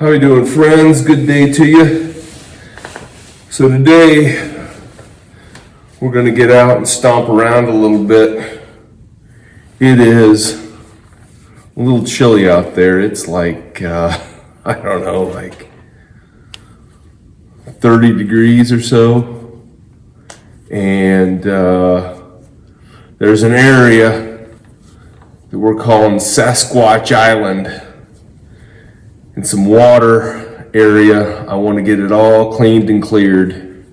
How you doing, friends? Good day to you. So today we're going to get out and stomp around a little bit. It is a little chilly out there. It's like I don't know, like 30 degrees or so, and there's an area that we're calling Sasquatch Island. And some water area. I want to get it all cleaned and cleared.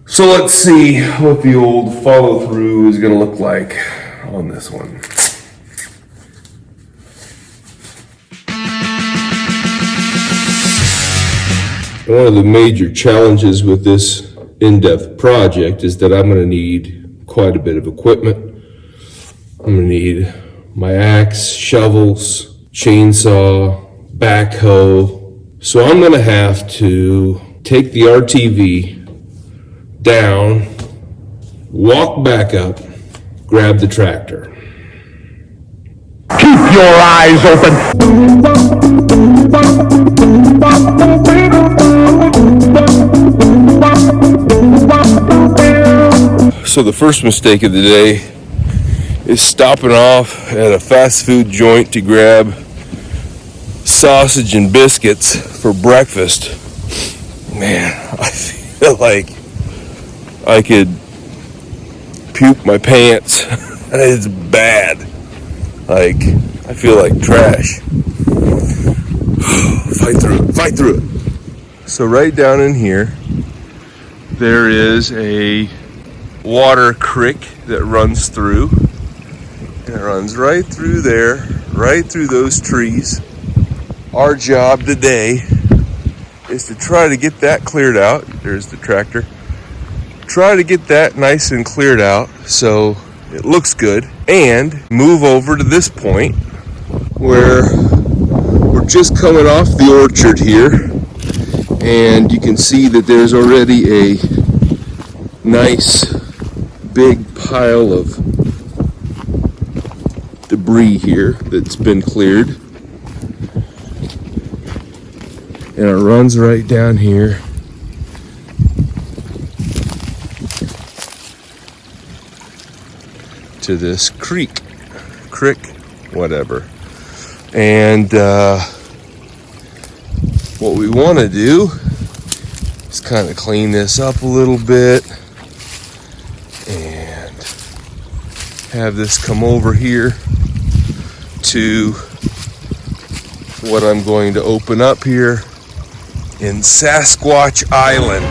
So let's see what the old follow through is going to look like on this one. One of the major challenges with this in-depth project is that I'm going to need quite a bit of equipment. I'm going to need my axe, shovels, chainsaw, backhoe. So I'm going to have to take the RTV down, walk back up, grab the tractor. Keep your eyes open. So the first mistake of the day is stopping off at a fast food joint to grab sausage and biscuits for breakfast. Man, I feel like I could puke my pants. It's bad. Like, I feel like trash. Fight through it. So right down in here, there is a water creek that runs through. And it runs right through there, right through those trees. Our job today is to try to get that cleared out. There's the tractor. Try to get that nice and cleared out so it looks good, and move over to this point where we're just coming off the orchard here, and you can see that there's already a nice big pile of debris here that's been cleared. And it runs right down here to this creek, whatever. And what we want to do is kind of clean this up a little bit and have this come over here to what I'm going to open up here in Sasquatch Island.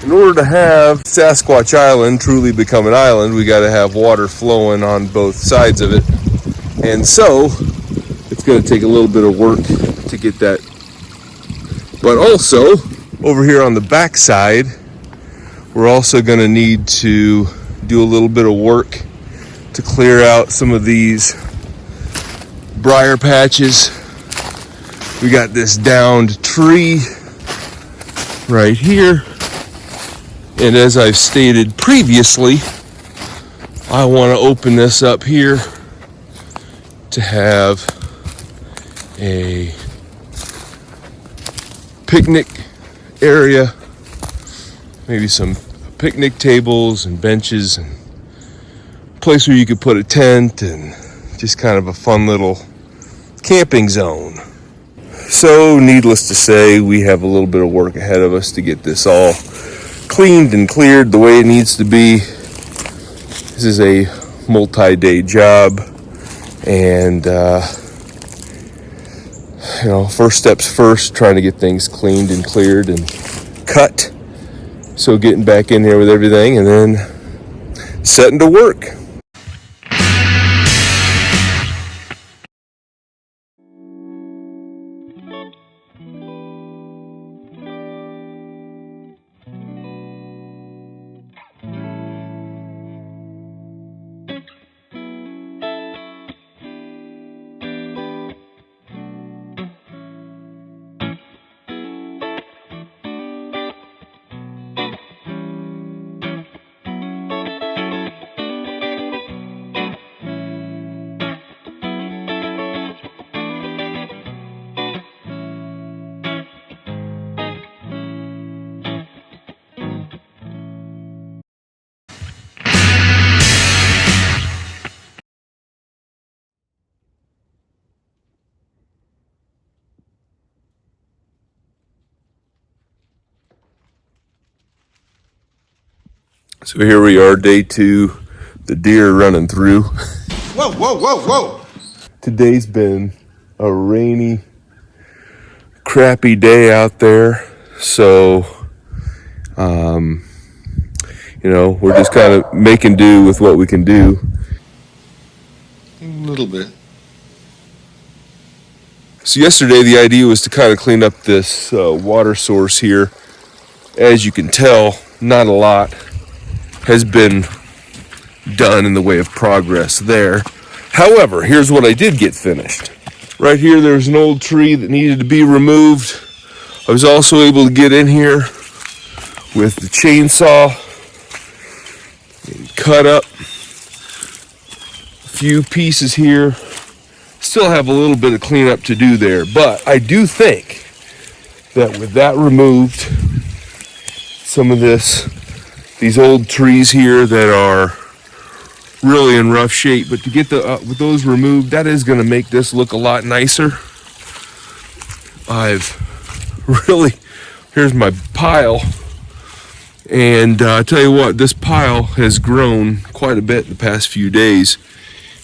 In order to have Sasquatch Island truly become an island, we got to have water flowing on both sides of it. And so, it's going to take a little bit of work to get that. But also, over here on the back side, we're also going to need to do a little bit of work to clear out some of these briar patches. We got this downed tree right here. And as I've stated previously, I want to open this up here to have a picnic area, maybe some picnic tables and benches, and a place where you could put a tent and just kind of a fun little camping zone. So, needless to say, we have a little bit of work ahead of us to get this all cleaned and cleared the way it needs to be. This is a multi-day job, and first steps first, trying to get things cleaned and cleared and cut. So getting back in here with everything and then setting to work. So here we are, day 2, the deer running through. Whoa, whoa, whoa, whoa! Today's been a rainy, crappy day out there, so we're just kind of making do with what we can do. A little bit. So yesterday the idea was to kind of clean up this water source here. As you can tell, not a lot has been done in the way of progress there. However, here's what I did get finished. Right here there's an old tree that needed to be removed. I was also able to get in here with the chainsaw and cut up a few pieces here. Still have a little bit of cleanup to do there, but I do think that with that removed, some of these old trees here that are really in rough shape, but to get with those removed, that is going to make this look a lot nicer. Here's my pile, and I tell you what, this pile has grown quite a bit the past few days,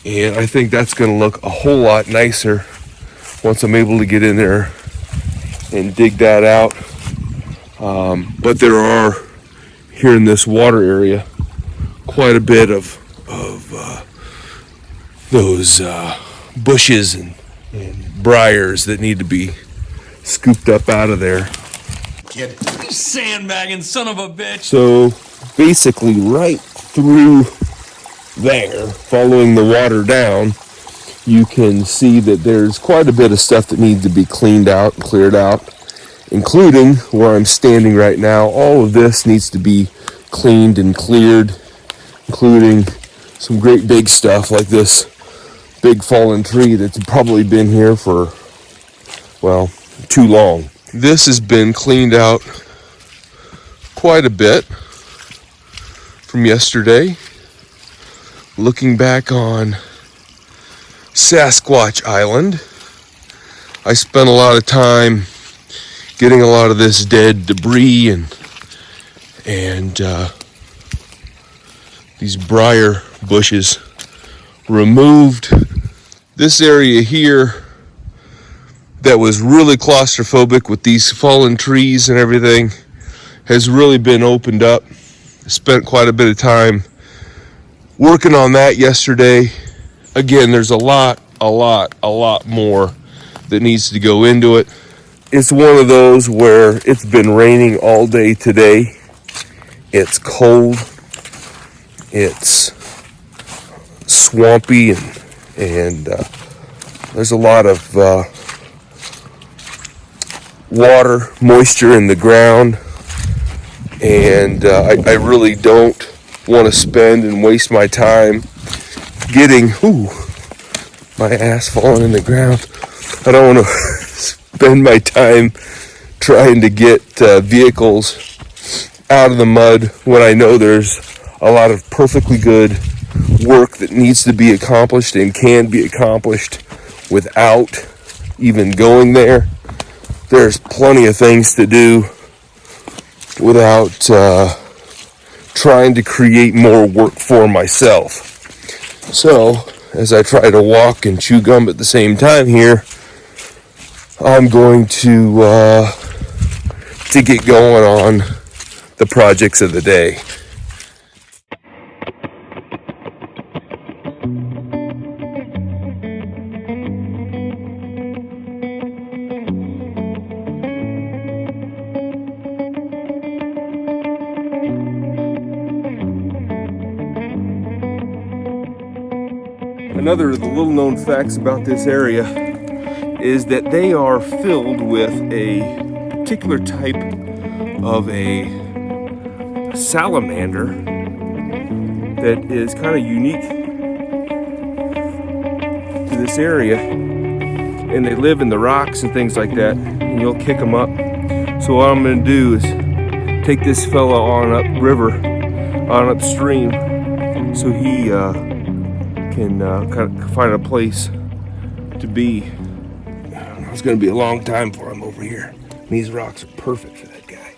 and I think that's going to look a whole lot nicer once I'm able to get in there and dig that out. But there are, here in this water area, quite a bit of those bushes and briars that need to be scooped up out of there. Kid. Sandbagging son of a bitch. So basically right through there, following the water down, you can see that there's quite a bit of stuff that needs to be cleaned out and cleared out, including where I'm standing right now. All of this needs to be cleaned and cleared, including some great big stuff like this big fallen tree that's probably been here for, well, too long. This has been cleaned out quite a bit from yesterday. Looking back on Sasquatch Island, I spent a lot of time getting a lot of this dead debris and these briar bushes removed. This area here that was really claustrophobic with these fallen trees and everything has really been opened up. I spent quite a bit of time working on that yesterday. Again, there's a lot more that needs to go into it. It's one of those where it's been raining all day today. It's cold. It's swampy and there's a lot of water, moisture in the ground, and I really don't want to spend and waste my time getting my ass falling in the ground. I don't want to spend my time trying to get vehicles out of the mud when I know there's a lot of perfectly good work that needs to be accomplished and can be accomplished without even going there. There's plenty of things to do without trying to create more work for myself. So, as I try to walk and chew gum at the same time here, I'm going to get going on the projects of the day. Another of the little known facts about this area is that they are filled with a particular type of a salamander that is kind of unique to this area, and they live in the rocks and things like that, and you'll kick them up. So what I'm going to do is take this fella on upstream so he can kind of find a place to be. It's going to be a long time for him over here. And these rocks are perfect for that guy.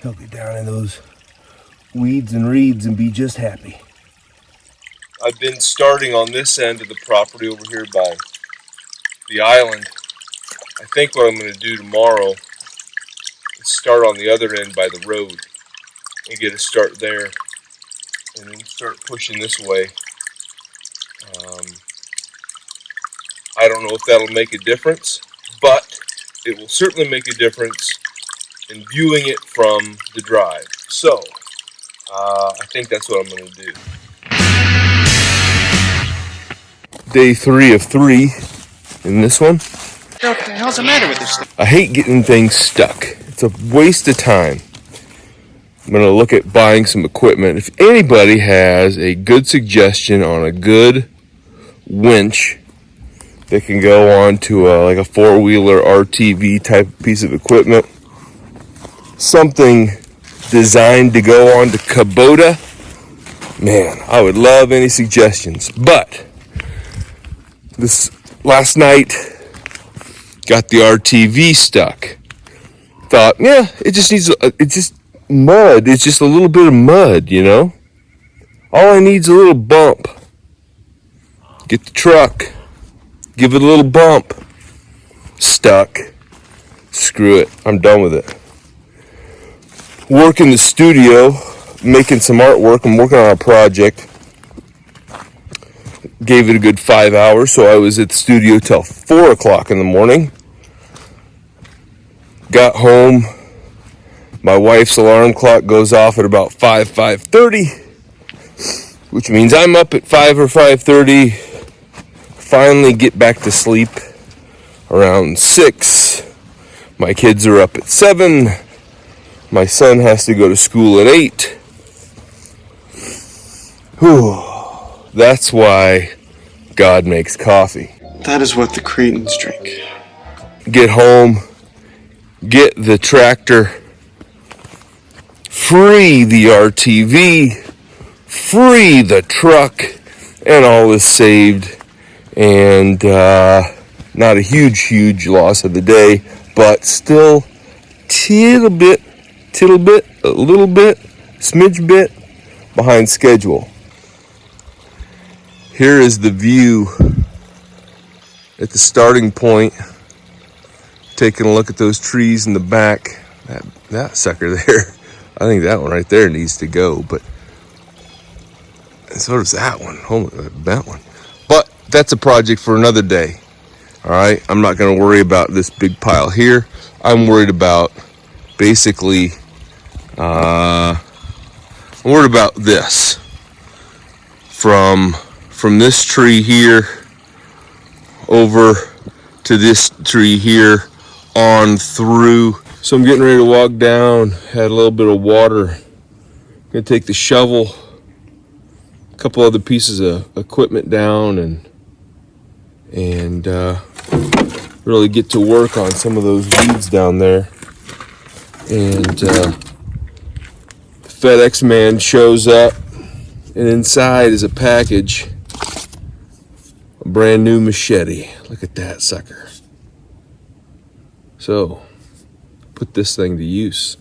He'll get down in those weeds and reeds and be just happy. I've been starting on this end of the property over here by the island. I think what I'm going to do tomorrow is start on the other end by the road and get a start there and then start pushing this way. I don't know if that'll make a difference, but it will certainly make a difference in viewing it from the drive. So, I think that's what I'm going to do. Day 3 of 3 in this one. What the hell's the matter with this thing? I hate getting things stuck. It's a waste of time. I'm going to look at buying some equipment. If anybody has a good suggestion on a good winch that can go on to like a four-wheeler RTV type piece of equipment, something designed to go on to Kubota, man, I would love any suggestions. But this last night got the RTV stuck. Thought, yeah, it just needs it's just mud. It's just a little bit of mud, you know. All I need is a little bump. Get the truck, give it a little bump. Stuck. Screw it. I'm done with it. Work in the studio, making some artwork. I'm working on a project. Gave it a good 5 hours, so I was at the studio till 4 o'clock in the morning. Got home. My wife's alarm clock goes off at about 5:30, which means I'm up at 5 or 5:30. Finally get back to sleep around 6. My kids are up at 7. My son has to go to school at 8. Whew. That's why God makes coffee. That is what the Cretans drink. Get home, get the tractor, free the RTV, free the truck, and all is saved. And not a huge loss of the day, but still a little bit, smidge bit behind schedule. Here is the view at the starting point. Taking a look at those trees in the back. That sucker there. I think that one right there needs to go, but so does that one. That one. But that's a project for another day. All right, I'm not going to worry about this big pile here. I'm worried about basically. I'm worried about this from this tree here over to this tree here on through. So I'm getting ready to walk down. Had a little bit of water. Gonna take the shovel, a couple other pieces of equipment down, and really get to work on some of those weeds down there. And the FedEx man shows up, and inside is a package. A brand new machete. Look at that sucker. So, put this thing to use.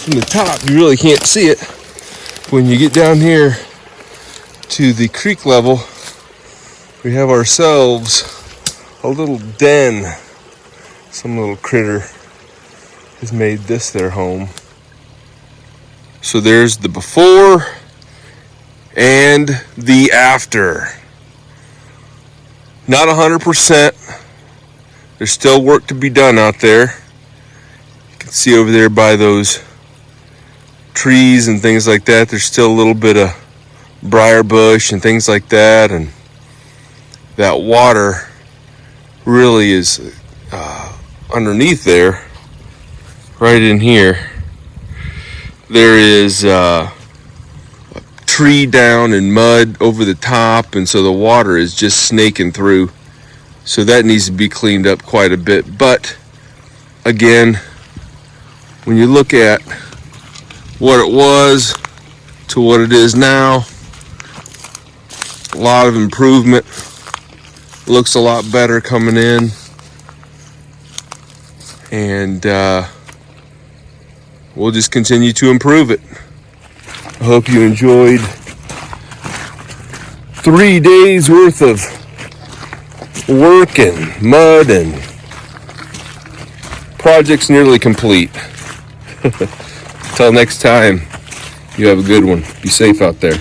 From the top, you really can't see it. When you get down here to the creek level, we have ourselves a little den. Some little critter has made this their home. So there's the before and the after. Not 100%. There's still work to be done out there. You can see over there by those trees and things like that, there's still a little bit of briar bush and things like that, and that water really is underneath there, right in here, there is a tree down and mud over the top, and so the water is just snaking through. So that needs to be cleaned up quite a bit. But again, when you look at what it was to what it is now, a lot of improvement. Looks a lot better coming in. And we'll just continue to improve it. I hope you enjoyed 3 days worth of work and mud, and project's nearly complete. Till next time, you have a good one. Be safe out there.